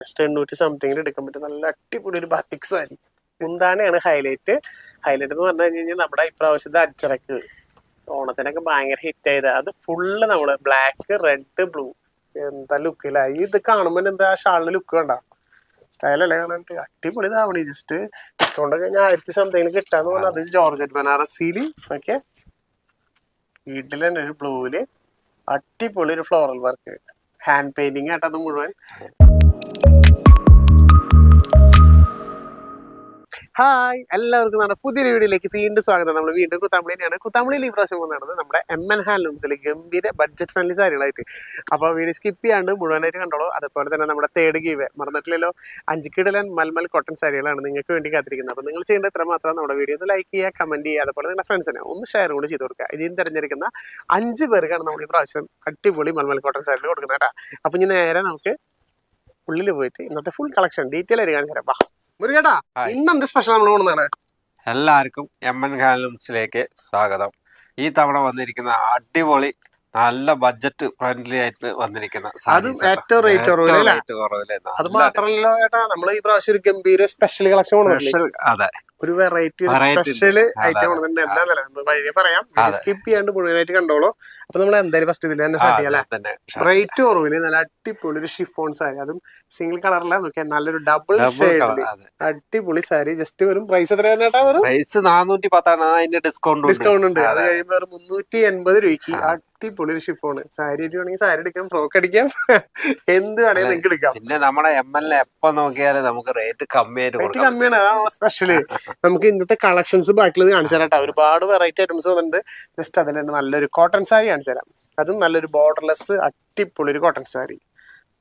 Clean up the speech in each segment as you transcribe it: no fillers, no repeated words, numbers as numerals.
Just 800 സംതിങ്ങിൽ എടുക്കാൻ പറ്റും. നല്ല അടിപൊളി ഒരു ബാത്തിക് സാരി. മുന്താണിയാണ് ഹൈലൈറ്റ്. ഹൈലൈറ്റ് എന്ന് പറഞ്ഞു കഴിഞ്ഞാൽ നമ്മുടെ ഇപ്രാവശ്യത്തെ അച്ചറക്ക് ഓണത്തിനൊക്കെ ഭയങ്കര ഹിറ്റ് ആയത്. അത് ഫുള്ള് നമ്മള് ബ്ലാക്ക്, റെഡ്, ബ്ലൂ. എന്താ ലുക്കില്ല ഇത് കാണുമ്പോൾ എന്താ ഷാളിന്റെ ലുക്ക് കണ്ട സ്റ്റൈലല്ലേ കാണാനായിട്ട് അടിപൊളി ഇതാവണി. ജസ്റ്റ് ഡിസ്കൗണ്ട് കഴിഞ്ഞാൽ 1000 സംതിങ്ങിൽ കിട്ടാന്ന് പറഞ്ഞാൽ അത് ജോർജറ്റ് ബനാറസിയില് ഓക്കെ വീട്ടിൽ തന്നെ ഒരു ബ്ലൂവില് അടിപൊളി ഒരു ഫ്ലോറൽ വർക്ക് ഹാൻഡ് പെയിന്റിങ് ആയിട്ടത് മുഴുവൻ. ഹായ്, എല്ലാവർക്കും നമ്മുടെ പുതിയൊരു വീഡിയോയിലേക്ക് വീണ്ടും സ്വാഗതം. നമ്മൾ വീണ്ടും കുത്താമ്പളിയാണ്. കുത്താമ്പളിയിൽ ഈ പ്രാവശ്യം പോകുന്നത് നമ്മുടെ MN ഹാൻഡ്ലൂംസിൽ ഗംഭീര ബഡ്ജറ്റ് ഫ്രണ്ട്ലി സാരികളായിട്ട്. അപ്പോൾ വീഡിയോ സ്കിപ്പ് ചെയ്യാണ്ട് മുഴുവനായിട്ട് കണ്ടോളൂ. അതുപോലെ തന്നെ നമ്മുടെ തേർഡ് ഗീവ് മറന്നിട്ടില്ലല്ലോ, 5 കിടലൻ മൽമൽ കോട്ടൺ സാരികളാണ് നിങ്ങൾക്ക് വേണ്ടി കാത്തിരിക്കുന്നത്. അപ്പോൾ നിങ്ങൾ ചെയ്യേണ്ട എത്ര മാത്രം നമ്മുടെ വീഡിയോ ഒന്ന് ലൈക്ക് ചെയ്യുക, കമന്റ് ചെയ്യുക, അതുപോലെ നിങ്ങളുടെ ഫ്രണ്ട്സിനെ ഒന്ന് ഷെയർ കൂടി ചെയ്ത് കൊടുക്കുക. ഇതിന് തിരഞ്ഞെടുക്കുന്ന 5 പേർക്കാണ് നമ്മൾ ഈ പ്രാവശ്യം അടിപൊളി മൽമൽ കോട്ടൺ സാരികൾ കൊടുക്കുന്നത് കേട്ടോ. അപ്പോൾ ഇനി നേരെ നമുക്ക് ഉള്ളിൽ പോയിട്ട് ഇന്നത്തെ ഫുൾ കളക്ഷൻ ഡീറ്റെയിൽ ആയിട്ട് കാണിച്ചു തരാം. മുരുകേട്ടാ, ഇന്നെന്ത് സ്പെഷ്യൽ നമ്മൾ കൊണ്ടുവന്നാണ്? എല്ലാവർക്കും MN ഹാൻഡ്ലൂംസിലേക്ക് സ്വാഗതം. ഈ തവണ വന്നിരിക്കുന്ന അടിപൊളി നല്ല ബഡ്ജറ്റ് ഫ്രണ്ട്ലി ആയിട്ട് വന്നിരിക്കുന്ന ഏറ്റവും റേറ്റ് കുറവില്. അത് മാത്രമല്ലോ ഏട്ടാ, നമ്മൾ ഈ പ്രാവശ്യം ഒരു ഗംഭീര സ്പെഷ്യൽ കളക്ഷൻ കൊണ്ടുവന്നില്ലേ? അതെ, ഒരു വെറൈറ്റി സ്പെഷ്യൽ ഐറ്റം കൊണ്ടുവന്നിട്ടുണ്ട്. എന്താ വഴിയെ പറയാം, സ്കിപ്പ് ചെയ്യാണ്ട് മുഴുവനായിട്ട് കണ്ടോളൂ. അപ്പൊ നമ്മൾ എന്തായാലും ഫസ്റ്റ് ഇതിൽ തന്നെ സ്റ്റാർട്ട് ചെയ്യാം. റേറ്റ് കുറവില് നല്ല അടിപൊളി ഒരു ഷിഫോൺ സാരി, അതും സിംഗിൾ കളറില നോക്കിയാൽ നല്ലൊരു ഡബിൾ ഷെയ്ഡില് അടിപൊളി സാരി. ജസ്റ്റ് വരും പ്രൈസ് എത്ര ചേട്ടാ? പ്രൈസ് 410 ആണ്. അതിന്റെ ഡിസ്കൗണ്ട് ഉണ്ട്. അത് കഴിയുമ്പോൾ 380 രൂപയ്ക്ക് അടിപൊളി ഒരു ഷിഫോണ് സാരി വേണമെങ്കിൽ സാരി എടുക്കാം, ഫ്രോക്ക് അടിക്കാം, എന്ത് വേണമെങ്കിൽ നിങ്ങൾക്ക് എടുക്കാം. പിന്നെ നമ്മുടെ MN എപ്പോ നോക്കിയാലും നമുക്ക് റേറ്റ് കമ്മിയാണ്. അതാണ് സ്പെഷ്യല്. നമുക്ക് ഇന്നത്തെ കളക്ഷൻസ് ബാക്കിയുള്ളത് കാണിച്ചു തരാം. ഒരുപാട് വെറൈറ്റി ഐറ്റംസ് വന്നിട്ടുണ്ട്. ജസ്റ്റ് അതിൽ തന്നെ നല്ലൊരു കോട്ടൺ സാരി കാണിച്ചു തരാം. അതും നല്ലൊരു ബോർഡർലെസ് അടിപൊളി ഒരു കോട്ടൺ സാരി.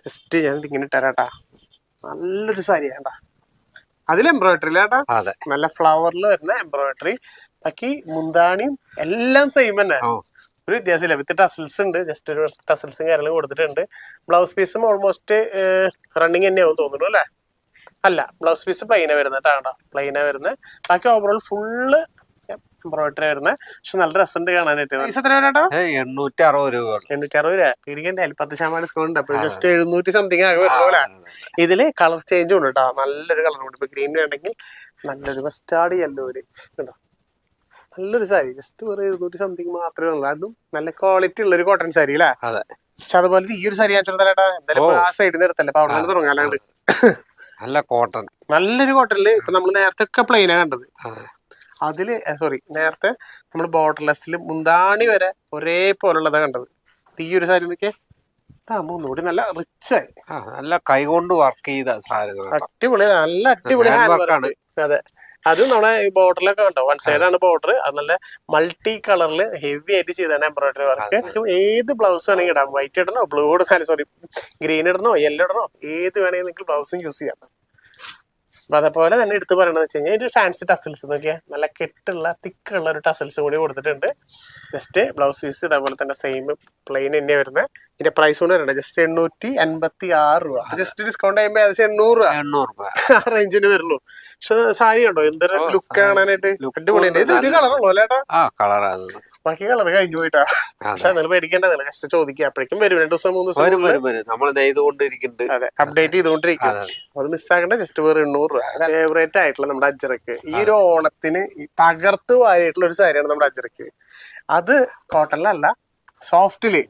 ജസ്റ്റ് ഞാൻ ഇങ്ങനെ ഇട്ടരാട്ടാ. നല്ലൊരു സാരി വേണ്ട, അതിൽ എംബ്രോയിഡറി ചേട്ടാ, നല്ല ഫ്ലവറിൽ വരുന്ന എംബ്രോയിഡറി. ബാക്കി മുന്താണിയും എല്ലാം സെയിം തന്നെ, ഒരു വ്യത്യാസമില്ല. വിത്ത് ടസൽസ് ഉണ്ട്. ജസ്റ്റ് ഒരു ടസൽസും കാര്യങ്ങളും കൊടുത്തിട്ടുണ്ട്. ബ്ലൗസ് പീസും ഓൾമോസ്റ്റ് റണ്ണിങ് തന്നെയാവും തോന്നുന്നു അല്ലേ? അല്ല, ബ്ലൗസ് പീസ് പ്ലെയിനാണ് വരുന്നത്. താണ്ടാ പ്ലെയിനാണ് വരുന്നത്. ബാക്കി ഓവറോൾ ഫുള്ള് എംബ്രോയിഡറി വരുന്നത്. പക്ഷെ നല്ല രസമുണ്ട് കാണാനായിട്ട്. പൈസ എത്ര വരാട്ടോ? 860 രൂപ. 860 രൂപ പിടിക്കണ്ടേ? 10% ഡിസ്കൗണ്ട് ഉണ്ട്. അപ്പൊ ജസ്റ്റ് 700 സംതിങ് ആകെ വരുമ്പോലെ. ഇതില് കളർ ചേഞ്ചും ഉണ്ട് കേട്ടോ. നല്ലൊരു കളർ ഉണ്ട്. ഇപ്പൊ ഗ്രീൻ വേണമെങ്കിൽ നല്ലൊരു മസ്റ്റാർഡ് യെല്ലോയില് കേട്ടോ, നല്ലൊരു സാരി. ജസ്റ്റ് ഒരു 700 സംതിങ് മാത്രമേ ഉള്ളൂ. അതും നല്ല ക്വാളിറ്റി ഉള്ളൊരു കോട്ടൺ സാരി അല്ലേ? പക്ഷെ അതുപോലെ ഈ ഒരു സാരി ഞാൻ ചോദിച്ചാലേട്ടാ, എന്തായാലും ആ സൈഡിൽ നിന്ന് എടുത്തല്ലേ, അപ്പൊ അവിടെ നിന്ന് തുടങ്ങാനാണ്ട്. നല്ല കോട്ടൺ, നല്ലൊരു കോട്ടണില്. ഇപ്പൊ നമ്മൾ നേരത്തെ ഒക്കെ പ്ലെയിനാ കണ്ടത്. അതില് നേരത്തെ നമ്മൾ ബോർഡർലെസ്സിൽ മുന്താണി വരെ ഒരേപോലുള്ളതാ കണ്ടത്. ഈ ഒരു സാരി നോക്കിയേ, ഒന്നുകൂടി നല്ല റിച്ചായി, നല്ല കൈകൊണ്ട് വർക്ക് ചെയ്ത സാധനങ്ങൾ, അടിപൊളി, നല്ല അടിപൊളി ഹാൻഡ് വർക്കാണ്. അതെ, അത് നമ്മുടെ ബോർഡറിലൊക്കെ കണ്ടോ, വൺ സൈഡ് ആണ് ബോർഡർ. അത് നല്ല മൾട്ടി കളറിൽ ഹെവി ആയിട്ട് ചെയ്താണ് എംബ്രോയിഡറി വർക്ക്. ഏത് ബ്ലൗസ് വേണമെങ്കിൽ ഇടാം. വൈറ്റ് ഇടണോ, ബ്ലൂ ഇടണോ, ഗ്രീൻ ഇടണോ, യെല്ലോ ഇടണോ, ഏത് വേണമെങ്കിൽ നിങ്ങൾക്ക് ബ്ലൗസും യൂസ് ചെയ്യാം. അപ്പൊ അതേപോലെ തന്നെ എടുത്ത് പറയണെന്ന് വെച്ച് കഴിഞ്ഞാൽ ഒരു ഫാൻസി ടസൽസ് നോക്കിയാൽ നല്ല കെട്ടുള്ള തിക്കുള്ള ഒരു ടസൽസ് കൂടി കൊടുത്തിട്ടുണ്ട്. ജസ്റ്റ് ബ്ലൗസ് പീസ് ഇതേപോലെ തന്നെ സെയിം പ്ലെയിൻ തന്നെ വരുന്നത്. ഇതിന്റെ പ്രൈസ് കൊണ്ട് വരണ്ട ജസ്റ്റ് 886 രൂപ. ജസ്റ്റ് ഡിസ്കൗണ്ട് ചെയ്യുമ്പോൾ ഏകദേശം 800 രൂപ ആ റേഞ്ചിന് വരുള്ളൂ. പക്ഷെ സാരി കണ്ടോ എന്തൊരു ലുക്ക് കാണാനായിട്ട് അടിപൊളിയുണ്ട്. ഇത് ഒരു കളറുള്ളൂ അല്ലേട്ടാ? ബാക്കി കളർ കഴിഞ്ഞു പോയിട്ടാ. പക്ഷെ എന്നാലും പേടിക്കേണ്ടതല്ല, ജസ്റ്റ് ചോദിക്കുക, അപ്പോഴേക്കും വരും. 2 ദിവസം 3 ദിവസം അതെ, അപ്ഡേറ്റ് ചെയ്തുകൊണ്ടിരിക്കും. അത് മിസ്സാക്കണ്ട. ജസ്റ്റ് വേറെ 800 രൂപ. ഫേവറേറ്റ് ആയിട്ടുള്ള നമ്മുടെ അജ്രക്ക് ഈ ഒരു ഓണത്തിന് തകർത്ത് വായിട്ടുള്ള ഒരു സാരിയാണ് നമ്മുടെ അജ്രക്ക്. അത് കോട്ടണിലല്ല, സോഫ്റ്റില്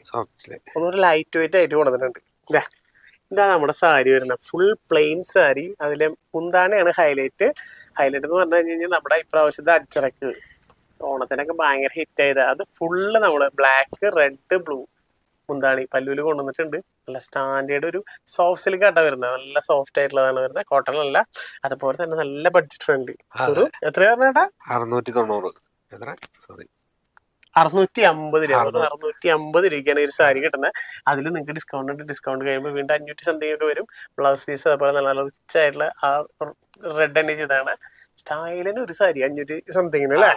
ഒന്നൊരു ലൈറ്റ് വെയിറ്റ് ആയിട്ട് കൊണ്ടുവന്നിട്ടുണ്ട്. ഇതാ നമ്മുടെ സാരി വരുന്നത്, ഫുൾ പ്ലെയിൻ സാരി. അതിലെ മുന്താണിയാണ് ഹൈലൈറ്റ്. ഹൈലൈറ്റ് എന്ന് പറഞ്ഞു കഴിഞ്ഞാൽ നമ്മുടെ ഇപ്രാവശ്യത്തെ അജ്രക്ക് ഓണത്തിനൊക്കെ ഭയങ്കര ഹിറ്റ് ആയത്. അത് ഫുള്ള് നമ്മള് ബ്ലാക്ക്, റെഡ്, ബ്ലൂ മുന്താണി പല്ലുവിൽ കൊണ്ടുവന്നിട്ടുണ്ട്. നല്ല സ്റ്റാൻഡേർഡ് ഒരു സോഫ്റ്റ് സിൽക്ക് ആട്ടാ വരുന്നത്. നല്ല സോഫ്റ്റ് ആയിട്ടുള്ളതാണ് വരുന്നത്, കോട്ടണിലല്ല. അതുപോലെ തന്നെ നല്ല ബഡ്ജറ്റ് ഫ്രണ്ട്ലി. ഒരു എത്ര പറഞ്ഞേട്ടാ? 650 രൂപ. 650 രൂപയ്ക്കാണ് ഒരു സാരി കിട്ടുന്നത്. അതിൽ നിങ്ങൾക്ക് ഡിസ്കൗണ്ട് കഴിയുമ്പോൾ വീണ്ടും 500 സംതിങ് ഒക്കെ വരും. ബ്ലൗസ് പീസ് അതുപോലെ നല്ല റിച്ച് ആയിട്ടുള്ള ആ റെഡ് തന്നെ ചെയ്താണ്. സ്റ്റൈലിന് ഒരു സാരി 500 സംതിങ്ങിന് അല്ലേ?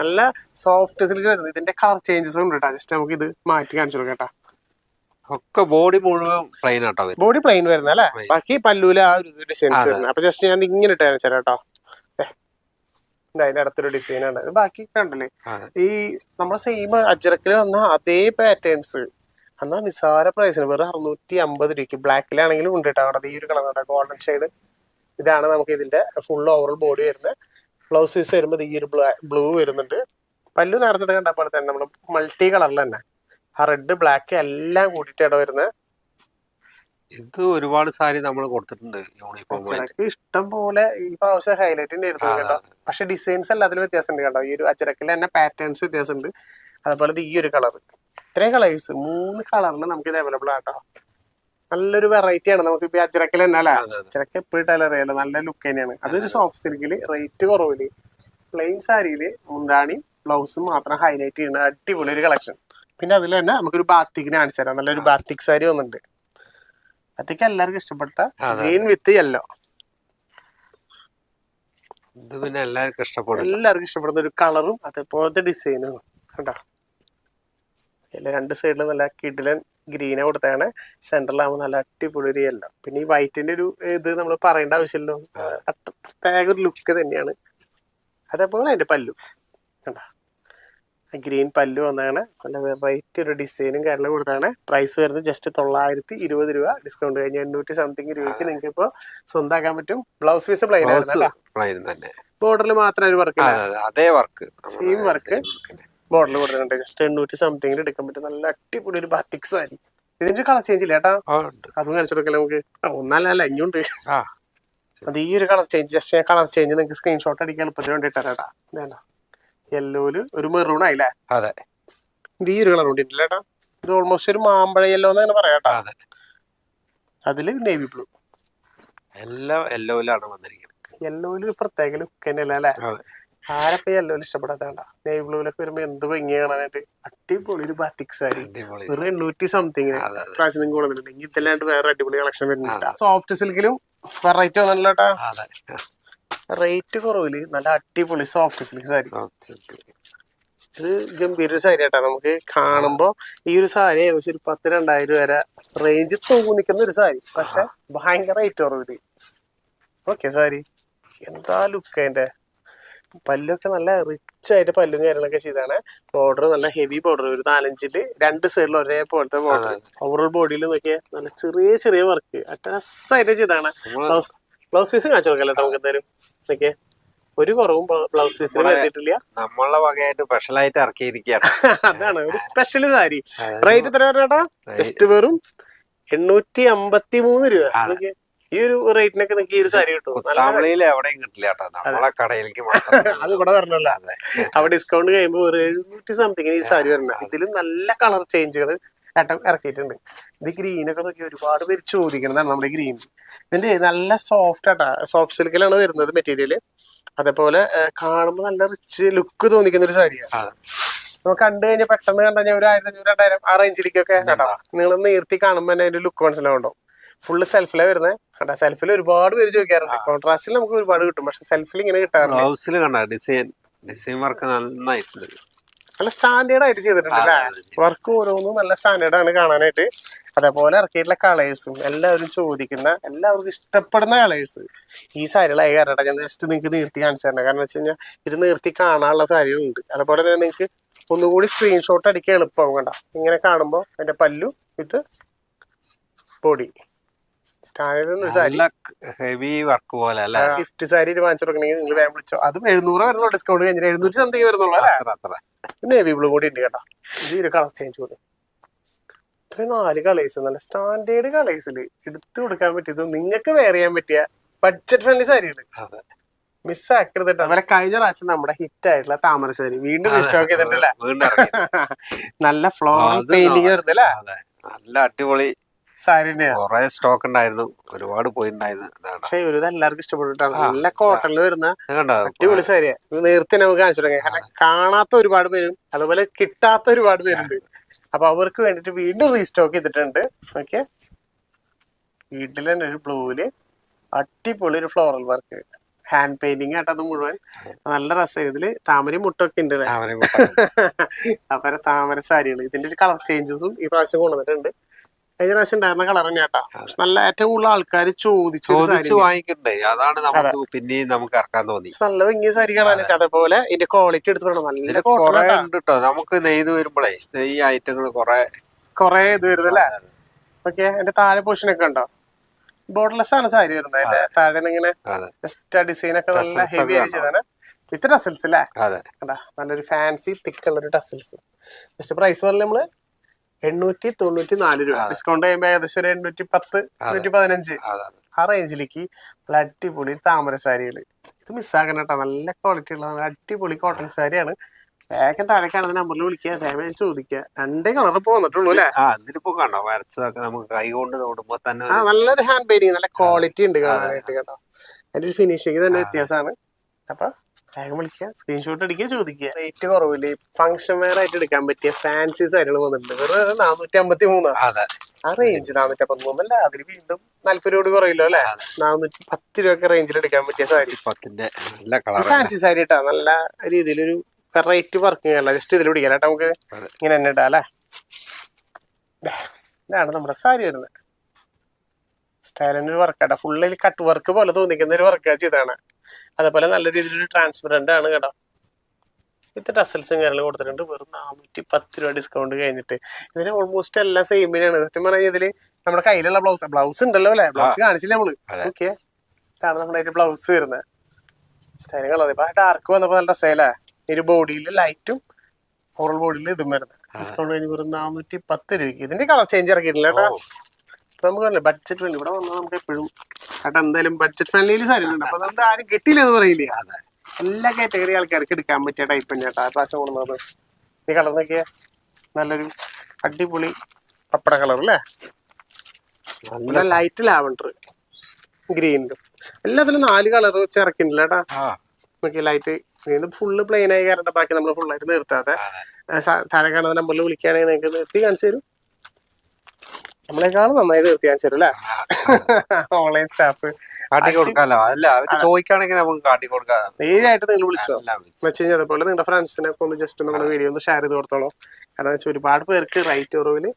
നല്ല സോഫ്റ്റ് സിൽക്ക് വരുന്നത്. ഇതിന്റെ കളർ ചേഞ്ചസ് ഉണ്ട് കേട്ടോ. ജസ്റ്റ് നമുക്ക് ഇത് മാറ്റി കാണിച്ചു കൊടുക്കാം. ഒക്കെ ബോഡി മുഴുവൻ പ്ലെയിൻ ആട്ടോ, ബോഡി പ്ലെയിൻ വരുന്നത് അല്ലേ? ബാക്കി പല്ലൂല ആ ഒരു ഡിസൈൻസ് വരുന്നത്. അപ്പൊ ജസ്റ്റ് ഞാൻ ഇങ്ങനെ ഇട്ട് കാണിച്ചു തരാം കേട്ടോ. അതിന്റെ അടുത്തൊരു ഡിസൈനാണ്. ബാക്കി കണ്ടല്ലേ, ഈ നമ്മുടെ സെയിം അജ്രക്കിൽ വന്ന അതേ പാറ്റേൺസ് എന്നാൽ നിസ്സാര പ്രൈസിന് വെറും 650 രൂപയ്ക്ക്. ബ്ലാക്കിലാണെങ്കിലും ഉണ്ട് കേട്ടോ. അവിടെ ഈ ഒരു കളർ ഗോൾഡൻ ഷെയ്ഡ്. ഇതാണ് നമുക്ക് ഇതിന്റെ ഫുൾ ഓവറോൾ ബോഡി വരുന്നത്. ബ്ലൗസ് പീസ് വരുമ്പോൾ ഈ ഒരു ബ്ലൂ വരുന്നുണ്ട്. പല്ലു നേരത്തെ കണ്ടപ്പോൾ തന്നെ നമ്മൾ മൾട്ടി കളറിൽ തന്നെ ആ റെഡ് ബ്ലാക്ക് എല്ലാം കൂട്ടിയിട്ടാണ് വരുന്നത്. ഇത് ഒരുപാട് സാരി നമ്മൾ കൊടുത്തിട്ടുണ്ട് യൂണിഫോം. ഇഷ്ടം പോലെ ഈ പ്രാവശ്യം ഹൈലൈറ്റിന്റെ ആയിരുന്നു കേട്ടോ. പക്ഷെ ഡിസൈൻസ് എല്ലാത്തിലും വ്യത്യാസമുണ്ട് കേട്ടോ. ഈ ഒരു അജരക്കിൽ തന്നെ പാറ്റേൺസ് വ്യത്യാസമുണ്ട്. അതുപോലെ ഈ ഒരു കളർ, ഇത്രയും കളേഴ്സ് 3 കളറിൽ നമുക്ക് ഇത് അവൈലബിൾ ആട്ടോ. നല്ലൊരു വെറൈറ്റി ആണ്. നമുക്ക് ഇപ്പൊ അജരക്കിൽ തന്നെ അല്ല, അജരക്ക് എപ്പോഴും ഇട്ടാലും അറിയാലോ, നല്ല ലുക്ക് തന്നെയാണ്. അതൊരു സോഫ്റ്റ് സിൽക്കില് റേറ്റ് കുറവില് പ്ലെയിൻ സാരിയില് മുന്താണി ബ്ലൗസും മാത്രം ഹൈലൈറ്റ് ചെയ്യുന്ന അടിപൊളി ഒരു കളക്ഷൻ. പിന്നെ അതിൽ തന്നെ നമുക്കൊരു ബാത്തിക്കിന് കാണിച്ചു തരാം. നല്ലൊരു ബാത്തിക് സാരി വന്നിട്ടുണ്ട്. ബാത്തിക്ക് എല്ലാവർക്കും ഇഷ്ടപ്പെട്ട ഗ്രീൻ വിത്ത് യെല്ലോ. ഇത് പിന്നെ എല്ലാവർക്കും ഇഷ്ടപ്പെടുന്ന ഒരു കളറും അതേപോലത്തെ ഡിസൈനും കേട്ടോ. രണ്ട് സൈഡിലും നല്ല കിടിലൻ ഗ്രീനെ കൊടുത്താണ്. സെന്ററിലാകുമ്പോൾ നല്ല അടിപൊളി ഒരു യെല്ലോ. പിന്നെ ഈ വൈറ്റിന്റെ ഒരു ഇത് നമ്മൾ പറയേണ്ട ആവശ്യമില്ലല്ലോ, പ്രത്യേക ഒരു ലുക്ക് തന്നെയാണ്. അതേപോലെ അതിന്റെ പല്ലു കണ്ടോ, ഗ്രീൻ പല്ലു വന്നാണ്. നല്ല വെറൈറ്റി ഒരു ഡിസൈനും കാര്യങ്ങളും കൊടുത്താണ്. പ്രൈസ് വരുന്നത് ജസ്റ്റ് 920 രൂപ. ഡിസ്കൗണ്ട് കഴിഞ്ഞ് 800 സംതിങ് രൂപയ്ക്ക് നിങ്ങൾക്ക് ഇപ്പോൾ സ്വന്തമാക്കാൻ പറ്റും. ബ്ലൗസ് പീസ് പ്ലെയിൻ തന്നെ, ബോർഡറിൽ മാത്രം ഒരു വർക്ക്, അതേ വർക്ക്, സെയിം വർക്ക് ബോർഡറിൽ കൊടുക്കുന്നുണ്ട്. ജസ്റ്റ് 800 സംതിങ്ങിൽ എടുക്കാൻ പറ്റും. നല്ല അടിപൊളി ഒരു ബാത്തിക് സാരി. ഇതിന്റെ കളർ ചേഞ്ച് ഇല്ല കേട്ടാ, അതും കാണിച്ചു കൊടുക്കല നമുക്ക്. ഒന്നല്ല ഇഞ്ഞുണ്ട്. അത് ഈ ഒരു colour change, just colour change നിങ്ങൾക്ക് സ്ക്രീൻഷോട്ട് അടിക്കാൻ എളുപ്പത്തിന് വേണ്ടിട്ടാ. യെല്ലോയില് ഒരു മെറൂൺ ആയില്ലേ? അതെ. ഇത് ഈ ഒരു കളർ കൊണ്ടിട്ടില്ല കേട്ടാ. ഇത് ഓൾമോസ്റ്റ് ഒരു മാമ്പഴ യെല്ലോ എന്നാണ് പറയാട്ടാ. അതില് നേവി ബ്ലൂ, എല്ലാം യെല്ലോയിലാണ് വന്നിരിക്കുന്നത്. യെല്ലോയില് പ്രത്യേക ലുക്ക് തന്നെയല്ല അല്ലേ? ആരപ്പോ യെല്ലോയില് ഇഷ്ടപ്പെടാത്ത നേവി ബ്ലൂലൊക്കെ വരുമ്പോ എന്ത് ഭംഗിയ കാണാനായിട്ട്. അടിപൊളി ഒരു ബാത്തിക് സാരി ഒരു 800 സംതിങ്ങിന് പ്രാവശ്യം നിങ്ങൾക്ക് കൊടുക്കുന്നുണ്ട്. ഇനി ഇതല്ലാണ്ട് വേറെ അടിപൊളി കളക്ഷൻ വരുന്നുണ്ട്. സോഫ്റ്റ് സിൽക്കിലും വെറൈറ്റി വന്നല്ലോ കേട്ടാ. റേറ്റ് കുറവില് നല്ല അടിപൊളി സോഫ്റ്റ് സിൽക്ക് സാരി. ഇത് ഗംഭീര സാരി കേട്ടാ. നമുക്ക് കാണുമ്പോ ഈ ഒരു സാരി ഏകദേശം ഒരു 10,000-2000 വരെ റേഞ്ച് തോന്നിക്കുന്ന ഒരു സാരി. പക്ഷെ ഭയങ്കര റേറ്റ് കുറവില്. ഓക്കെ സാരി എന്താ ലുക്ക്. അതിന്റെ പല്ലൊക്കെ നല്ല റിച്ച് ആയിട്ട് പല്ലും കാര്യങ്ങളൊക്കെ ചെയ്താണ്. ബോർഡർ നല്ല ഹെവി ബോർഡർ, ഒരു 4-5 രണ്ട് സൈഡിൽ ഒരേപോലത്തെ ബോർഡർ. ഓവറോൾ ബോഡിയിൽ നോക്കിയാൽ നല്ല ചെറിയ ചെറിയ വർക്ക് രസമായിട്ട് ചെയ്താണ്. ബ്ലൗസ് പീസ് കാണിച്ചു കൊടുക്കല്ലോ നമുക്ക് എന്തായാലും. നോക്കിയേ ഒരു കുറവും ബ്ലൗസ് പീസിന് വരുന്നിട്ടില്ല. നമ്മളെ വകയായിട്ട് സ്പെഷ്യലായിട്ട് ഇറക്കിയിരിക്കുകയാണ്. അതാണ് ഒരു സ്പെഷ്യൽ സാരി. റേറ്റ് എത്ര ചേട്ടാ? ജസ്റ്റ് വെറും 853 രൂപ. ഈ ഒരു റേറ്റിനൊക്കെ നിങ്ങൾക്ക് ഈ ഒരു സാരി കിട്ടും. എവിടെയും കിട്ടില്ല കേട്ടോ, നമ്മളെ കടയിലേക്ക്. അത് ഇവിടെ വരണല്ലോ. അവിടെ ഡിസ്കൗണ്ട് കഴിയുമ്പോൾ ഒരു 700 സംതിങ് ഈ സാരി വരണം. ഇതിലും നല്ല കളർ ചേഞ്ചുകൾ ഇറക്കിയിട്ടുണ്ട്. ഇത് ഗ്രീനൊക്കെ നോക്കി ഒരുപാട് പേര് ചോദിക്കുന്നതാണ് നമ്മുടെ ഗ്രീൻ. ഇതിന്റെ നല്ല സോഫ്റ്റ് ആട്ടാ, സോഫ്റ്റ് സിൽക്കിലാണ് വരുന്നത് മെറ്റീരിയല്. അതേപോലെ കാണുമ്പോൾ നല്ല റിച്ച് ലുക്ക് തോന്നിക്കുന്ന ഒരു സാരിയാണ്. നമുക്ക് കണ്ടു കഴിഞ്ഞാൽ പെട്ടെന്ന് കണ്ടു കഴിഞ്ഞാൽ ഒരു 1500-2000 ആ റേഞ്ചിലേക്കൊക്കെ കേട്ടോ. നിങ്ങൾ നേർത്തി കാണുമ്പോൾ തന്നെ അതിന്റെ ലുക്ക് മനസ്സിലാവുണ്ടോ. ഫുള്ള് സെൽഫിലാണ് വരുന്നത് കേട്ടോ. സെൽഫിൽ ഒരുപാട് പേര് ചോദിക്കാറുണ്ട്. കോൺട്രാസ്റ്റിൽ നമുക്ക് ഒരുപാട് കിട്ടും, പക്ഷെ സെൽഫിൽ ഇങ്ങനെ കിട്ടാറുണ്ട്. ഡിസൈൻ വർക്ക് നന്നായിട്ടുണ്ട്, നല്ല സ്റ്റാൻഡേർഡ് ആയിട്ട് ചെയ്തിട്ടുണ്ട് അല്ലേ? വർക്ക് ഓരോന്നും നല്ല സ്റ്റാൻഡേർഡ് ആണ് കാണാനായിട്ട്. അതേപോലെ ഇറക്കിയിട്ടുള്ള കളേഴ്സും എല്ലാവരും ചോദിക്കുന്ന, എല്ലാവർക്കും ഇഷ്ടപ്പെടുന്ന കളേഴ്സ് ഈ സാരികളായി. കാരണം ഞാൻ ജസ്റ്റ് നിങ്ങൾക്ക് നിർത്തി കാണിച്ചു തരണം. കാരണം വെച്ച് കഴിഞ്ഞാൽ ഇത് നിർത്തി കാണാനുള്ള സാരികളുണ്ട്. അതുപോലെ തന്നെ നിങ്ങൾക്ക് ഒന്നുകൂടി സ്ക്രീൻഷോട്ട് അടിക്കാൻ എളുപ്പമാവും. കണ്ട ഇങ്ങനെ കാണുമ്പോൾ അതിന്റെ പല്ലു with body standard sari, heavy work പോലെ അല്ലേ? ഗിഫ്റ്റ് സാരി വാങ്ങിച്ചു കൊടുക്കണമെങ്കിൽ നിങ്ങൾ വേഗം വിളിച്ചോ. അതും 700 വരുന്നുള്ളൂ. ഡിസ്കൗണ്ട് കഴിഞ്ഞാൽ 700 സംതിങ് വരുന്നുള്ളൂ അല്ലേ? പിന്നെ ഹെവി ബ്ലൂ കൂടി ഉണ്ട് കേട്ടോ. ഇത് ഒരു കളർ ചേഞ്ച് കൂടി. ഇത്രയും 4 കളേഴ്സ് നല്ല സ്റ്റാൻഡേർഡ് കളേഴ്സിൽ എടുത്തു കൊടുക്കാൻ പറ്റിയത്, നിങ്ങൾക്ക് വെയർ ചെയ്യാൻ പറ്റിയ ബഡ്ജറ്റ് ഫ്രണ്ട്ലി സാരികള് മിസ്സാക്കരുത് കേട്ടോ. അതുപോലെ കഴിഞ്ഞ പ്രാവശ്യം നമ്മുടെ ഹിറ്റ് ആയിട്ടുള്ള താമര സാരി വീണ്ടും സ്റ്റോക്ക് ചെയ്തിട്ടല്ലേ? നല്ല ഫ്ലോറൽ പെയിന്റിങ് വരുന്നല്ലേ? നല്ല അടിപൊളി സാരി കുറെ സ്റ്റോക്ക് ഉണ്ടായിരുന്നു, ഒരുപാട് പോയിട്ടുണ്ടായിരുന്നു. പക്ഷെ ഒരു എല്ലാവർക്കും ഇഷ്ടപ്പെട്ടിട്ടാണ്. നല്ല കോട്ടണിൽ വരുന്ന അടിപൊളി സാരിയാ. നേരത്തെ നമുക്ക് കാണിച്ചു തുടങ്ങി. കാരണം കാണാത്ത ഒരുപാട് പേരും അതുപോലെ കിട്ടാത്ത ഒരുപാട് പേരുണ്ട്. അപ്പൊ അവർക്ക് വേണ്ടിട്ട് വീണ്ടും റീസ്റ്റോക്ക് ചെയ്തിട്ടുണ്ട്. ഓക്കെ, വീട്ടിൽ തന്നെ ഒരു ബ്ലൂവില് അടിപൊളി ഒരു ഫ്ലോറൽ വർക്ക്, ഹാൻഡ് പെയിന്റിങ് ആട്ടത് മുഴുവൻ. നല്ല രസം. ഇതില് താമരയും മുട്ടൊക്കെ ഉണ്ട്. അപ്പൊ താമര സാരികൾ ഇതിന്റെ ഒരു കളർ ചേഞ്ചസും ഈ പ്രാവശ്യം കൊണ്ടുവന്നിട്ടുണ്ട്. കഴിഞ്ഞ പ്രാവശ്യം ഉണ്ടായിരുന്ന കളർ തന്നെയാട്ടാ. നല്ല ഏറ്റവും കൂടുതൽ ആൾക്കാർ ചോദിച്ചു വാങ്ങിക്കണ്ടേ, അതാണ് നമുക്ക് പിന്നെയും നമുക്ക് ഇറക്കാൻ തോന്നി. നല്ല ഭംഗിയ സാരി കാണാനൊക്കെ. അതേപോലെ ഇതിന്റെ ക്വാളിറ്റി എടുത്ത് പറയണം. നല്ല കുറെ ഉണ്ട് കേട്ടോ. നമുക്ക് നെയ്ത് വരുമ്പോഴേ ഈ ഐറ്റങ്ങൾ കുറെ കൊറേ ഇത് വരുന്നത് അല്ലേ? ഓക്കെ, അതിന്റെ താഴെ പോർഷൻ ഒക്കെ ഉണ്ടോ? ബോർഡർലെസ് ആണ് സാരി വരുന്നത്. അതിന്റെ താഴെ ഇങ്ങനെ ജസ്റ്റ് ഡിസൈൻ ഒക്കെ നല്ല ഹെവി ആയി ചെയ്താണ്. വിത്ത് ടസൽസ് അല്ലേ? നല്ലൊരു ഫാൻസി തിക്കുള്ള ഒരു ടസൽസ്. ജസ്റ്റ് പ്രൈസ് പറഞ്ഞാൽ നമ്മള് 894 രൂപ. ഡിസ്കൗണ്ട് ചെയ്യുമ്പോൾ ഏകദേശം ഒരു 810, 815 ആ റേഞ്ചിലേക്ക് നല്ല അടിപൊളി താമര സാരികള്. ഇത് മിസ്സാക്കണം കേട്ടോ. നല്ല ക്വാളിറ്റി ഉള്ള നല്ല അടിപൊളി കോട്ടൺ സാരിയാണ്. വേഗം താഴെ കാണുന്ന നമ്പറിൽ വിളിക്കുക, ദയവായി ചോദിക്കുക. 2 കളർ ഇപ്പൊ വന്നിട്ടുള്ളൂ അല്ലേ? നല്ലൊരു ഹാൻഡ് പെയിന്റിങ്, നല്ല ക്വാളിറ്റി ഉണ്ട് കാണാനായിട്ട് കേട്ടോ. അതിന്റെ ഒരു ഫിനിഷിങ് തന്നെ വ്യത്യാസമാണ്. അപ്പൊ വേഗം വിളിക്കുക, സ്ക്രീൻഷോട്ട് അടിക്കുക, ചോദിക്കുക. റേറ്റ് കുറവില്ല. ഫംഗ്ഷൻ വെയർ ആയിട്ട് എടുക്കാൻ പറ്റിയ ഫാൻസി സാരികൾ വന്നിട്ടുണ്ട്. വെറും 453 ആ റേഞ്ച്. 453 അല്ല, അതിൽ വീണ്ടും 40 രൂപ കുറയില്ലോ അല്ലെ? 410 രൂപ റേഞ്ചിൽ എടുക്കാൻ പറ്റിയ സാരി. ഫാൻസി സാരി കേട്ടോ. നല്ല രീതിയിലൊരു വെറൈറ്റി വർക്കിംഗ് അല്ല. ജസ്റ്റ് ഇതിൽ പിടിക്കാം കേട്ടോ. നമുക്ക് ഇങ്ങനെ തന്നെ ഇടാം അല്ലെ? ഇതാണ് നമ്മുടെ സാരി വരുന്നത്. സ്റ്റൈലിന്റെ ഒരു വർക്കാട്ടോ. ഫുള്ളിൽ കട്ട് വർക്ക് പോലെ തോന്നിക്കുന്ന ഒരു വർക്ക് ചെയ്താണ്. അതേപോലെ നല്ല രീതിയിലൊരു ട്രാൻസ്പെറന്റ് ആണ് കേട്ടോ. വിത്ത് ടസൽസും കാര്യങ്ങളും കൊടുത്തിട്ടുണ്ട്. വെറും 410 രൂപ ഡിസ്കൗണ്ട് കഴിഞ്ഞിട്ട്. ഇതിന് ഓൾമോസ്റ്റ് എല്ലാം സെയിമിനാണ്. സത്യം പറഞ്ഞാൽ ഇതില് നമ്മുടെ കയ്യിലുള്ള ബ്ലൗസ് ഉണ്ടല്ലോ അല്ലെ? ബ്ലൗസ് കാണിച്ചില്ല നമ്മള്. ഓക്കെ, ഇതാണ് നമ്മുടെ ബ്ലൗസ് വരുന്നത്. സ്റ്റൈലും കളർ ഇപ്പൊ ഡാർക്ക് വന്നപ്പോ നല്ല സ്റ്റൈലാ. ഒരു ബോഡിയിൽ ലൈറ്റും ഓവറോൾ ബോഡിയിൽ ഇതും വരുന്നത്. ഡിസ്കൗണ്ട് കഴിഞ്ഞ് വെറും 410 രൂപയ്ക്ക്. ഇതിന്റെ കളർ ചേഞ്ച് ഇറക്കിയിട്ടില്ല കേട്ടോ. നമുക്ക് ബഡ്ജറ്റ് ഫ്രണ്ട്ലി ഇവിടെ വന്നാൽ നമുക്ക് എപ്പോഴും കേട്ടോ എന്തായാലും ബഡ്ജറ്റ് ഫ്രണ്ട്ലിയിൽ സാരി ഉണ്ട്. അപ്പൊ നമുക്ക് ആരും കിട്ടിയില്ല എന്ന് പറയില്ല. എല്ലാ കാറ്റഗറി ആൾക്കാർക്ക് എടുക്കാൻ പറ്റിയ ടൈപ്പ് തന്നെ കേട്ടോ. ആ പ്രാവശ്യം കൊണ്ടുവന്നത് ഈ കളർ നോക്കിയ നല്ലൊരു അടിപൊളി പപ്പട കളർ അല്ലേ? നല്ല ലൈറ്റ് ലാവൻഡർ ഗ്രീനും എല്ലാത്തിലും 4 കളർ വെച്ച് ഇറക്കിയിട്ടില്ല കേട്ടാ. നോക്കിയ ലൈറ്റ് ഗ്രീൻ ഫുള്ള് പ്ലെയിൻ ആയി കയറേണ്ട. ബാക്കി നമ്മൾ ഫുള്ളായിട്ട് നിർത്താതെ താഴെ കാണുന്ന നമ്പറിൽ വിളിക്കുകയാണെങ്കിൽ നിങ്ങൾക്ക് നിർത്തി കാണിച്ചു തരും. നമ്മളെക്കാളും നന്നായി നിർത്തി കാണിച്ചു തരും അല്ലേ? ഓൺലൈൻ സ്റ്റാഫ് നേരായിട്ട് നിങ്ങൾ വിളിച്ചോ വെച്ച് കഴിഞ്ഞാൽ അതുപോലെ നിങ്ങളുടെ ഫ്രണ്ട്സിനൊക്കെ ഒന്ന് ജസ്റ്റ് നമ്മുടെ വീഡിയോ ഒന്ന് ഷെയർ ചെയ്ത് കൊടുത്തോളൂ. കാരണം വെച്ചാൽ ഒരുപാട് പേർക്ക് റേറ്റ് കുറവില്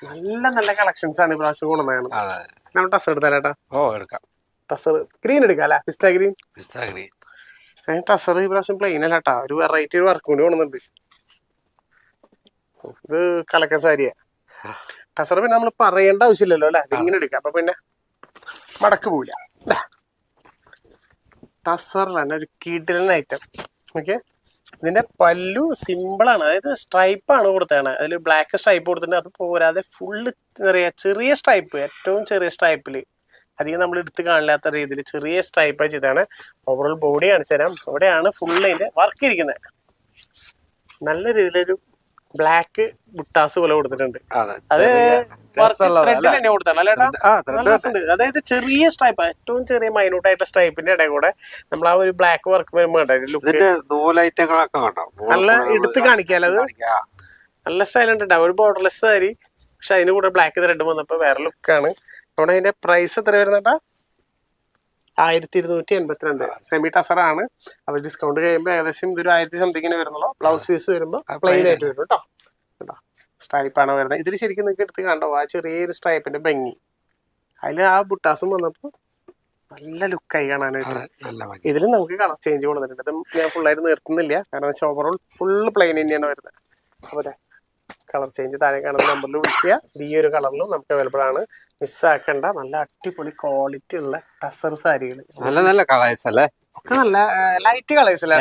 നല്ല നല്ല കളക്ഷൻസ് ആണ് ഇപ്രാവശ്യം കൊണ്ടുവന്നത്. നമ്മൾ ടസർ എടുത്താലേട്ടാ? ടസർ ഗ്രീൻ എടുക്കാം അല്ലെ? പിസ്ത ഗ്രീൻ. ടസർ ഇപ്രാവശ്യം പ്ലെയിൻ അല്ലാട്ടാ, ഒരു വെറൈറ്റി വർക്ക് കൂടി കൊണ്ടുവന്നുണ്ട്. ഇത് കലക്ക സാരിയാ. ടസർ പിന്നെ നമ്മൾ പറയേണ്ട ആവശ്യമില്ലല്ലോ അല്ലെ? ഇങ്ങനെ എടുക്കാം. അപ്പൊ പിന്നെ മടക്ക് പോവില്ല. ടസറിലാണ് ഒരു കിടിലൻ ഐറ്റം. ഓക്കെ, ഇതിന്റെ പല്ലു സിമ്പിൾ ആണ്. അതായത് സ്ട്രൈപ്പ് ആണ് കൊടുത്തതാണ്. അതിൽ ബ്ലാക്ക് സ്ട്രൈപ്പ് കൊടുത്തിട്ടുണ്ട്. അത് പോരാതെ ഫുള്ള് എന്താ പറയാ ചെറിയ സ്ട്രൈപ്പ്, ഏറ്റവും ചെറിയ സ്ട്രൈപ്പില് അധികം നമ്മൾ എടുത്ത് കാണില്ലാത്ത രീതിയിൽ ചെറിയ സ്ട്രൈപ്പ് ചെയ്താണ്. ഓവറോൾ ബോഡി കാണിച്ചു തരാം. ഇവിടെയാണ് ഫുള്ള് അതിന്റെ വർക്ക് ഇരിക്കുന്നത്. നല്ല രീതിയിലൊരു ബ്ലാക്ക് ബുട്ടാസ് പോലെ കൊടുത്തിട്ടുണ്ട്. അത് ത്രെഡിൽ കൊടുത്താണ് അല്ലേട്ടാ? അതായത് ചെറിയ സ്ട്രൈപ്പ്, ഏറ്റവും ചെറിയ മൈന്യൂട്ട് ആയിട്ട് സ്ട്രൈപ്പിന്റെ ഇടയിൽ കൂടെ നമ്മൾ ആ ഒരു ബ്ലാക്ക് വർക്ക് വരുമ്പോൾ നല്ല എടുത്ത് കാണിക്കാലോ. അത് നല്ല സ്റ്റൈൽ ഉണ്ട്. ഒരു ബോർഡർലെസ് സാരി, പക്ഷെ അതിന് കൂടെ ബ്ലാക്ക് ത്രെഡ് വന്നപ്പോ വേറെ ലുക്കാണ്. അവിടെ അതിന്റെ പ്രൈസ് എത്ര വരുന്നേട്ടാ? 1282. സെമി ടസറാണ്. അപ്പൊ ഡിസ്കൗണ്ട് കഴിയുമ്പോൾ ഏകദേശം ഇതൊരു 1000 സംതിങ്ങിന് വരുന്നുള്ളൂ. ബ്ലൗസ് പീസ് വരുമ്പോൾ പ്ലെയിൻ ആയിട്ട് വരും കേട്ടോ. കേട്ടോ, സ്ട്രൈപ്പാണ് വരുന്നത്. ഇതിൽ ശരിക്കും നിങ്ങൾക്ക് എടുത്ത് കണ്ടോ ആ ചെറിയൊരു സ്ട്രൈപ്പിന്റെ ഭംഗി. അതിൽ ആ ബുട്ടാസും വന്നപ്പോൾ നല്ല ലുക്കായി കാണാനായിട്ട്. ഇതിൽ നമുക്ക് കളർ ചേഞ്ച് കൊണ്ടുവന്നിട്ടുണ്ട്. ഇത് ഞാൻ ഫുള്ളായിട്ട് നിർത്തുന്നില്ല, കാരണം വെച്ചാൽ ഓവറോൾ ഫുള്ള് പ്ലെയിൻ തന്നെയാണ് വരുന്നത്. അപ്പോൾ കളർ ചേഞ്ച് താഴെ കാണുന്ന നമ്പറിൽ വിളിക്കുക. ഈ ഒരു കളറിലും നമുക്ക് അവൈലബിൾ ആണ്. മിസ്സാക്കണ്ട. നല്ല അടിപൊളി ക്വാളിറ്റി ഉള്ള ടസർ സാരികൾ, നല്ല നല്ല കളേഴ്സ് അല്ലേ? ഒക്കെ നല്ല ലൈറ്റ് കളേഴ്സ് അല്ലേ?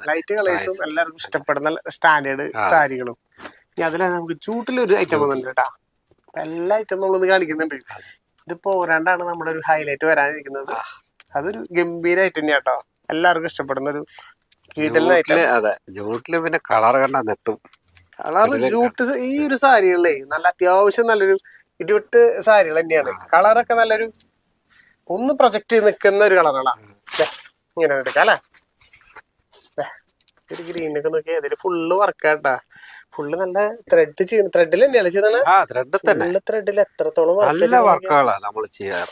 ലൈറ്റ് കളേഴ്സും എല്ലാവർക്കും ഇഷ്ടപ്പെടുന്ന സ്റ്റാൻഡേർഡ് സാരികളും. ഇനി അതിലാണ് നമുക്ക് ചൂട്ടിലൊരു ഐറ്റം വന്നിട്ടുണ്ട് കേട്ടാ. എല്ലാ ഐറ്റം നമ്മളൊന്ന് കാണിക്കുന്നുണ്ട്. ഇതിപ്പോ രണ്ടാണ് നമ്മുടെ ഒരു ഹൈലൈറ്റ് വരാനിരിക്കുന്നത്. അതൊരു ഗംഭീര ഐറ്റം തന്നെയാ കേട്ടോ. എല്ലാവർക്കും ഇഷ്ടപ്പെടുന്ന ഒരു ഐറ്റം. പിന്നെ കളർ കണ്ടാ നെട്ടും. കളർ ജൂട്ട് ഈ ഒരു സാരികളേ നല്ല അത്യാവശ്യം നല്ലൊരു ഇടിവിട്ട് സാരികൾ തന്നെയാണ്. കളറൊക്കെ നല്ലൊരു ഒന്ന് പ്രൊജക്ട് ചെയ്ത് നിൽക്കുന്ന ഒരു കളറുകളാണ്. ഇങ്ങനെ എടുക്കാം അല്ലേ? ഒരു ഗ്രീനൊക്കെ നോക്കിയാൽ അതിൽ ഫുള്ള് വർക്കാട്ടാ. ഫുള്ള് നല്ല ത്രെഡ് ചെയ്യുന്ന ത്രെഡിൽ തന്നെയാണ് ചെയ്തത്. ത്രെഡിൽ എത്രത്തോളം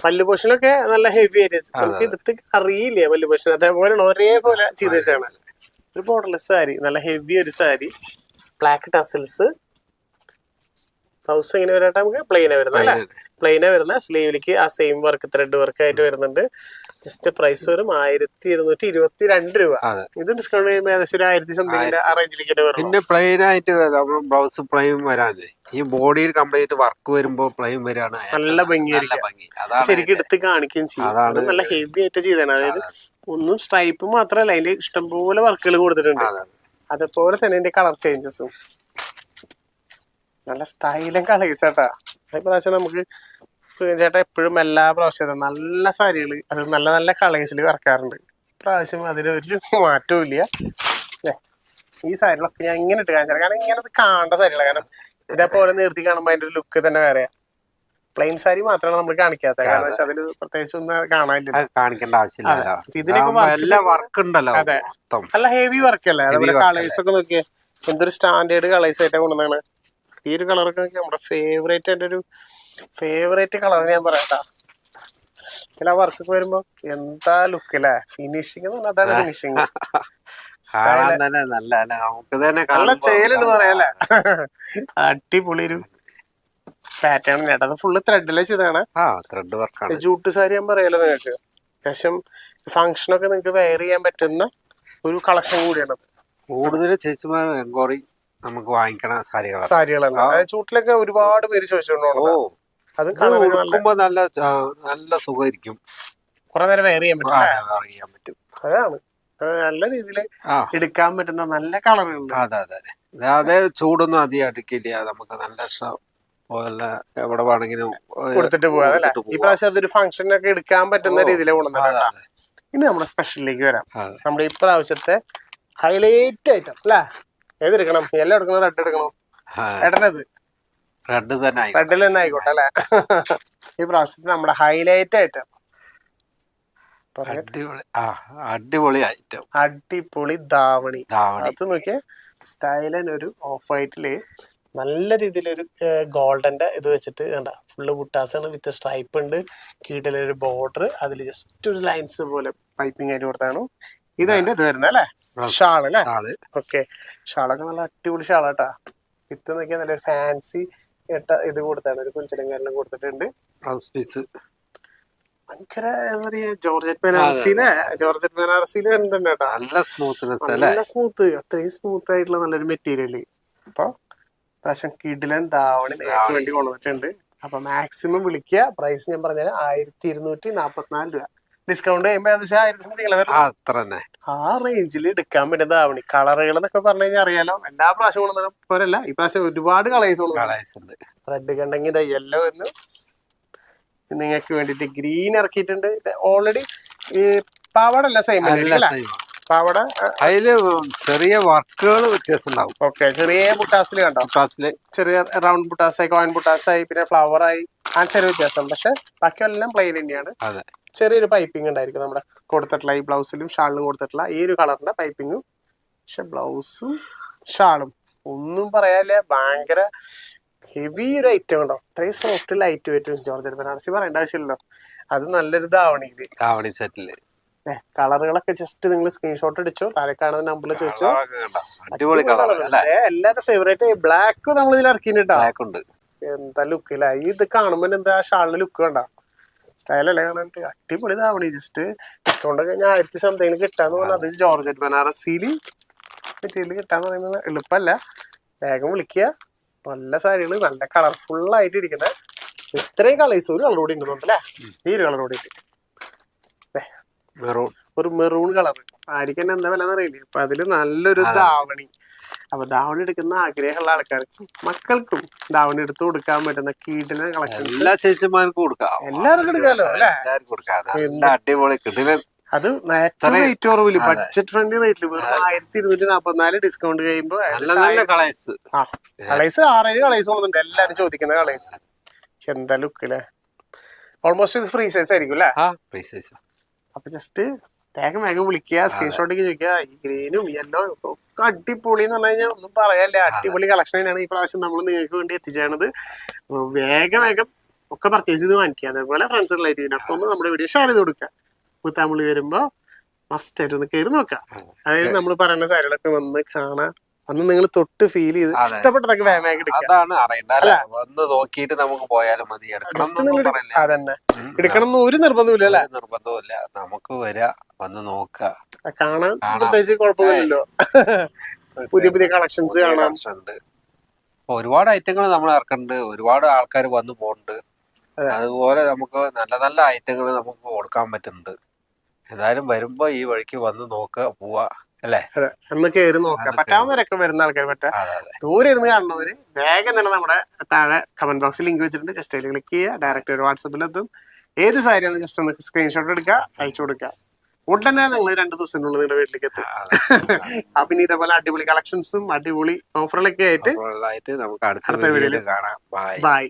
പല്ല് പോഷനൊക്കെ നല്ല ഹെവി ആയിട്ട് നമുക്ക് എടുത്ത് അറിയില്ലേ പല്ല് പോഷൻ. അതേപോലെ ഒരേപോലെ ചെയ്ത് വെച്ചാണ്. ഒരു ബോർഡർലെസ് സാരി, നല്ല ഹെവി ഒരു സാരി, ബ്ലാക്ക് ടസൽസ്, ബ്ലൗസ് എങ്ങനെ വരാട്ടെ നമുക്ക് പ്ലെയിനാ വരുന്നത് അല്ലെ? പ്ലെയിനാ വരുന്ന സ്ലീവിലേക്ക് ആ സെയിം വർക്ക് ത്രെഡ് വർക്ക് ആയിട്ട് വരുന്നുണ്ട്. ജസ്റ്റ് പ്രൈസ് വരും 1222 രൂപ. ഇത് ഡിസ്കൗണ്ട് ചെയ്യുമ്പോൾ ഏകദേശം ഒരു 1000 സംതിങ്ങിന്റെ ആ റേഞ്ചിലേക്ക് വരും. പിന്നെ പ്ലെയിൻ ആയിട്ട് ബ്ലൗസ് പ്ലെയിൻ വരാനേ ഈ ബോഡിയിൽ കംപ്ലീറ്റ് വർക്ക് വരുമ്പോ പ്ലെയിൻ വരാണ് നല്ല ഭംഗി. ശരിക്കും എടുത്ത് കാണിക്കുകയും ചെയ്യും. നല്ല ഹെവി ആയിട്ട് ചെയ്താണ്. അതായത് ഒന്നും സ്ട്രൈപ്പ് മാത്രമല്ല, അതിന്റെ ഇഷ്ടംപോലെ വർക്കുകൾ കൊടുത്തിട്ടുണ്ട്. അതേപോലെ തന്നെ അതിന്റെ കളർ ചേഞ്ചസും നല്ല സ്റ്റൈലും കളേഴ്സ് കേട്ടാ. പ്രാവശ്യം നമുക്ക് ചേട്ടാ എപ്പോഴും എല്ലാ പ്രാവശ്യവും നല്ല സാരികൾ അത് നല്ല നല്ല കളേഴ്സിൽ ഇറക്കാറുണ്ട്. ഇപ്രാവശ്യം അതിലൊരു മാറ്റവും ഇല്ല. ഈ സാരികളൊക്കെ ഞാൻ ഇങ്ങനെ ഇട്ട് കാണിച്ചാൽ, കാരണം ഇങ്ങനെ കാണേണ്ട സാരികളാണ്. കാരണം ഇതേപോലെ നിർത്തി കാണുമ്പോൾ അതിന്റെ ഒരു ലുക്ക് തന്നെ വേറെ. പ്ലെയിൻ സാരി മാത്രമാണ് നമ്മൾ കാണിക്കാത്തത്. കാരണം വെച്ചാൽ അതിൽ പ്രത്യേകിച്ച് ഒന്നും കാണാനില്ല, കാണിക്കേണ്ട ആവശ്യമില്ല. ഇതിനൊക്കെ വർക്ക് ഉണ്ടല്ലോ. അതെ, നല്ല ഹെവി വർക്ക് അല്ലേ. അതുപോലെ കളേഴ്സ് ഒക്കെ നോക്കിയേ എന്തൊരു സ്റ്റാൻഡേർഡ് കളേഴ്സ് ആയിട്ടാണ് കൊണ്ടുവന്നാണ്. ഈ ഒരു കളറൊക്കെ നമ്മുടെ ഫേവറേറ്റ്, എൻ്റെ ഒരു ഫേവറേറ്റ് കളർ ഞാൻ പറയാട്ടാ. ചില വർക്കൊക്കെ വരുമ്പോ എന്താ ലുക്ക് അല്ലേ. ഫിനിഷിങ് എന്ന് പറഞ്ഞാൽ അതാണ് ഫിനിഷിങ്. നല്ല ചേലുണ്ട് പറയാല്ലേ. അടിപൊളി ഒരു പാറ്റേൺ കേട്ടോ. അത് ഫുള്ള് ത്രെഡിലെ ചെയ്താണ്. ജൂട്ട് സാരി ഞാൻ പറയാലോ നിങ്ങൾക്ക്. അത്യാവശ്യം ഫംഗ്ഷനൊക്കെ നിങ്ങൾക്ക് വെയർ ചെയ്യാൻ പറ്റുന്ന ഒരു കളക്ഷൻ കൂടിയാണ്. കൂടുതൽ ചേച്ചിമാർ എൻക്വയറി നമുക്ക് വാങ്ങിക്കണ സാരികളല്ല. ചൂട്ടിലൊക്കെ ഒരുപാട് പേര് ചോദിച്ചോണ്ടോ. അത് കാണുമ്പോ നല്ല നല്ല സുഖമായിരിക്കും. കുറെ നേരം വെയർ ചെയ്യാൻ പറ്റും. അതാണ് നല്ല രീതിയിൽ എടുക്കാൻ പറ്റുന്ന നല്ല കളറുണ്ട്. അതെ, ചൂടൊന്നും അധികം അടുക്കില്ല. നമുക്ക് നല്ല ഇഷ്ടം പോലെ എവിടെ വേണമെങ്കിലും കൊടുത്തിട്ട് പോകാം. ഈ പ്രാവശ്യം അതൊരു ഫംഗ്ഷനൊക്കെ എടുക്കാൻ പറ്റുന്ന രീതിയിൽ കൊണ്ടുവന്നത്. ഇനി നമ്മുടെ സ്പെഷ്യലിലേക്ക് വരാം. നമ്മുടെ ഇപ്രാവശ്യത്തെ ഹൈലൈറ്റ് ഐറ്റം അല്ലേ. ഏതെടുക്കണം? യെല്ലോ എടുക്കണം, റെഡ് എടുക്കണം? ഏട്ടനത് റെഡിൽ തന്നെ ആയിക്കോട്ടെ അല്ലെ. ഈ പ്രാവശ്യത്തെ നമ്മുടെ ഹൈലൈറ്റ് ഐറ്റം, അടിപൊളി ഐറ്റം, അടിപൊളി ധാവണി. അത് നോക്കിയേ, സ്റ്റൈലൻ ഒരു ഓഫ് വൈറ്റില് നല്ല രീതിയിലൊരു ഗോൾഡന്റെ ഇത് വെച്ചിട്ട് കണ്ട. ഫുള്ള് ബുട്ടാസാണ് വിത്ത് സ്ട്രൈപ്പ് ഉണ്ട്. കീഴിലൊരു ബോർഡർ, അതിൽ ജസ്റ്റ് ഒരു ലൈൻസ് പോലെ പൈപ്പിംഗ് ആയിട്ട് കൊടുത്താണ്. ഇത് അതിന്റെ ഇത് വരുന്നത് അല്ലേ. ഷാള് അല്ലേ. ഓക്കെ, ഷാളൊക്കെ നല്ല അടിപൊളി ഷാളാട്ടാ. വിത്ത് നോക്കിയാൽ നല്ലൊരു ഫാൻസി ഇത് കൊടുത്താണ്. ഒരു കുഞ്ചിലങ്കാരെല്ലാം കൊടുത്തിട്ടുണ്ട്. ഭയങ്കര എന്താ പറയാ, ജോർജറ്റ് ബനാറസിയില് വരുന്നുണ്ട് കേട്ടോ. നല്ല സ്മൂത്ത്, അത്രയും സ്മൂത്ത് ആയിട്ടുള്ള നല്ലൊരു മെറ്റീരിയല്. അപ്പൊ പ്രാവശ്യം കിടിലൻ ധാവണി നിങ്ങൾക്ക് വേണ്ടി കൊണ്ടുവന്നിട്ടുണ്ട്. അപ്പൊ മാക്സിമം വിളിക്കുക. പ്രൈസ് ഞാൻ പറഞ്ഞാൽ 1244 രൂപ. ഡിസ്കൗണ്ട് ചെയ്യുമ്പോ ആ റേഞ്ചിൽ എടുക്കാൻ പറ്റുന്ന ധാവണി. കളറുകൾ എന്നൊക്കെ പറഞ്ഞു കഴിഞ്ഞാൽ അറിയാലോ, എല്ലാ പ്രാവശ്യം കൊണ്ടുവന്ന പോരല്ല. ഈ പ്രാവശ്യം ഒരുപാട് കളേഴ്സ് ഉണ്ട്. റെഡ് കണ്ടെങ്കിൽ ഇതാ യെല്ലോ എന്ന് നിങ്ങൾക്ക് വേണ്ടിട്ട് ഗ്രീൻ ഇറക്കിയിട്ടുണ്ട്. ഓൾറെഡി ഈ പാവാടല്ല സെയിം പാവാട, അതില് ചെറിയ വർക്കുകൾ വ്യത്യാസം ഉണ്ടാവും. ഓക്കെ, ചെറിയ ബുട്ടാസില് കണ്ടോ, ചെറിയ റൗണ്ട് ബുട്ടാസായി, കോയിൻ ബുട്ടാസായി, പിന്നെ ഫ്ലവർ ആയി, ആ ചെറിയ വ്യത്യാസം. പക്ഷെ ബാക്കിയെല്ലാം പ്ലെയിൻ തന്നെയാണ്. ചെറിയൊരു പൈപ്പിംഗ് ഉണ്ടായിരിക്കും നമ്മുടെ കൊടുത്തിട്ടുള്ള ഈ ബ്ലൗസിലും ഷാളിലും കൊടുത്തിട്ടുള്ള ഈ ഒരു കളറിന്റെ പൈപ്പിങ്ങും. പക്ഷെ ബ്ലൗസും ഷാളും ഒന്നും പറയാനില്ല, ഭയങ്കര ഹെവി ഒരു ഐറ്റം ഉണ്ടോ. അത്രയും soft light weight. Georgette Banarasi പറയേണ്ട ആവശ്യമില്ലല്ലോ. അത് നല്ലൊരു ധാവണി സെറ്റില് കളറുകളൊക്കെ ജസ്റ്റ് നിങ്ങൾ സ്ക്രീൻഷോട്ട് അടിച്ചോ, താഴെ കാണുന്ന നമ്പറിൽ ചോദിച്ചോ. എല്ലാവരുടെ ഫേവറേറ്റ് ബ്ലാക്ക് നമ്മൾ ഇതിൽ ഇറക്കിയിട്ടുണ്ട്. എന്താ ലുക്ക് ഇല്ല. ഇത് കാണുമ്പോ എന്താ ഷാളിന്റെ ലുക്ക് കണ്ട. സ്റ്റൈലല്ലേ കാണാനായിട്ട്. അടിപൊളി ധാവണി. ജസ്റ്റ് ഡിസ്കൗണ്ട് കഴിഞ്ഞാൽ 1000 സംതിങ്ങിന് കിട്ടാന്ന് പറഞ്ഞാൽ അത് ജോർജറ്റ് ബനാറസിയില് മെറ്റീരിയൽ കിട്ടാന്ന് പറയുന്നത് എളുപ്പമല്ല. വേഗം വിളിക്കുക. നല്ല സാരികള്, നല്ല കളർഫുൾ ആയിട്ട് ഇരിക്കുന്ന ഇത്രയും കളേഴ്സ്. ഒരു കളർ കൂടി ഉണ്ടെന്നുണ്ടല്ലേ, ഈ ഒരു കളർ കൂടി ഒരു മെറൂൺ കളർ. ആയിരിക്കും എന്താ വില എന്നറിയില്ലേ. അപ്പൊ അതില് നല്ലൊരു ധാവണി. അപ്പൊ ധാവണി എടുക്കുന്ന ആഗ്രഹമുള്ള ആൾക്കാർക്കും മക്കൾക്കും ധാവണി എടുത്ത് കൊടുക്കാൻ പറ്റുന്ന കീടിന കളക്ഷൻ എല്ലാ ചേച്ചിമാർക്കും കൊടുക്കാം, എല്ലാവർക്കും എടുക്കാമല്ലോ അല്ലെ. അത് ഏറ്റവും റേറ്റ് കുറവില്, ബഡ്ജറ്റ് ഫ്രണ്ട്ലി റേറ്റില് 1244 ഡിസ്കൗണ്ട് കഴിയുമ്പോ കളേഴ്സ് 6-7 കളേഴ്സ് കൊണ്ടുണ്ട്. എല്ലാരും ചോദിക്കുന്ന കളേഴ്സ്. എന്താ ലുക്ക് അല്ലേ. ഓൾമോസ്റ്റ് ഇത് ഫ്രീ സൈസ് ആയിരിക്കും അല്ലേ. അപ്പൊ ജസ്റ്റ് വേഗം വിളിക്കുക, സ്ക്രീൻഷോട്ടേക്ക് ചോദിക്കുക. ഈ ഗ്രീനും യെല്ലോ ഒക്കെ അടിപൊളി എന്ന് പറഞ്ഞു കഴിഞ്ഞാൽ ഒന്നും പറയാല്ലേ. അടിപൊളി കളക്ഷൻ തന്നെയാണ് ഈ പ്രാവശ്യം നമ്മൾ നിങ്ങൾക്ക് വേണ്ടി എത്തിച്ചേണത്. വേഗം ഒക്കെ പർച്ചേസ് ചെയ്ത് വാങ്ങിക്കുക. അതേപോലെ ഫ്രണ്ട്സ് റിലേറ്റീവിനൊക്കെ ഒന്ന് നമ്മുടെ വീഡിയോ ഷെയർ ചെയ്ത് കൊടുക്കുക. പുത്താമ്പുള്ളി വരുമ്പോ മസ്റ്റ് ആയിട്ട് ഒന്ന് കയറി നോക്കാം. അതായത് നമ്മൾ പറയുന്ന സാരികളൊക്കെ വന്ന് കാണാൻ അന്ന് നിങ്ങൾ തൊട്ട് ഫീൽ ചെയ്ത് അതെ. ഇഷ്ടപ്പെട്ടതൊക്കെ വേഗം എടുക്കുക. അതാണ് അറിയണ്ട അല്ലെ, വന്ന് നോക്കിയിട്ട് നമുക്ക് പോയാലും മതി. എടുക്കണം ജസ്റ്റ് എന്നൊന്നും നിങ്ങൾ പറയില്ല. അതന്നെ എടുക്കണം എന്ന് ഒരു നിർബന്ധമില്ല അല്ലെ. ഒരു നിർബന്ധവുമില്ല, നമുക്ക് വരിക, വന്ന് നോക്കുക, കാണാൻ കാണാം. പ്രത്യേകിച്ച് കുഴപ്പമൊന്നുമില്ലല്ലോ. പുതിയ പുതിയ കളക്ഷൻസ് പുതിയ കാണാം. കളക്ഷൻ ഉണ്ട്. ഇപ്പൊ ഒരുപാട് ഐറ്റങ്ങൾ നമ്മൾ ഇറക്കുന്നുണ്ട്, ഒരുപാട് ആൾക്കാർ വന്ന് പോകുന്നുണ്ട്. അതുപോലെ നമുക്ക് നല്ല നല്ല ഐറ്റങ്ങൾ നമുക്ക് കൊടുക്കാൻ pറ്റുന്നുണ്ട്. എന്തായാലും വരുമ്പോ ഈ വഴിക്ക് വന്ന് നോക്കുക, പോവാ അല്ലേ. അതെ, ഒന്ന് കയറി നോക്കാം. പറ്റാവുന്നവരൊക്കെ വരുന്ന ആൾക്കാർ പറ്റാ. ദൂരെ ഇരുന്ന് കാണുന്നവര് വേഗം തന്നെ നമ്മുടെ താഴെ കമന്റ് ബോക്സിൽ ലിങ്ക് വെച്ചിട്ടുണ്ട്. ജസ്റ്റ് അതിൽ ക്ലിക്ക് ചെയ്യുക, ഡയറക്റ്റ് ഒരു വാട്സപ്പിലെത്തും. ഏത് സാരിയാണ് ജസ്റ്റ് ഒന്ന് സ്ക്രീൻഷോട്ട് എടുക്കുക, അയച്ചു കൊടുക്കുക. ഉടനെ നിങ്ങൾ 2 ദിവസത്തിനുള്ളിൽ നിങ്ങളുടെ വീട്ടിലേക്ക് എത്തും. അപ്പൊ ഇനി ഇതേപോലെ അടിപൊളി കളക്ഷൻസും അടിപൊളി ഓഫറുകളൊക്കെ ആയിട്ട് നമുക്ക് അടുത്ത വീഡിയോയിൽ കാണാം. ബൈ.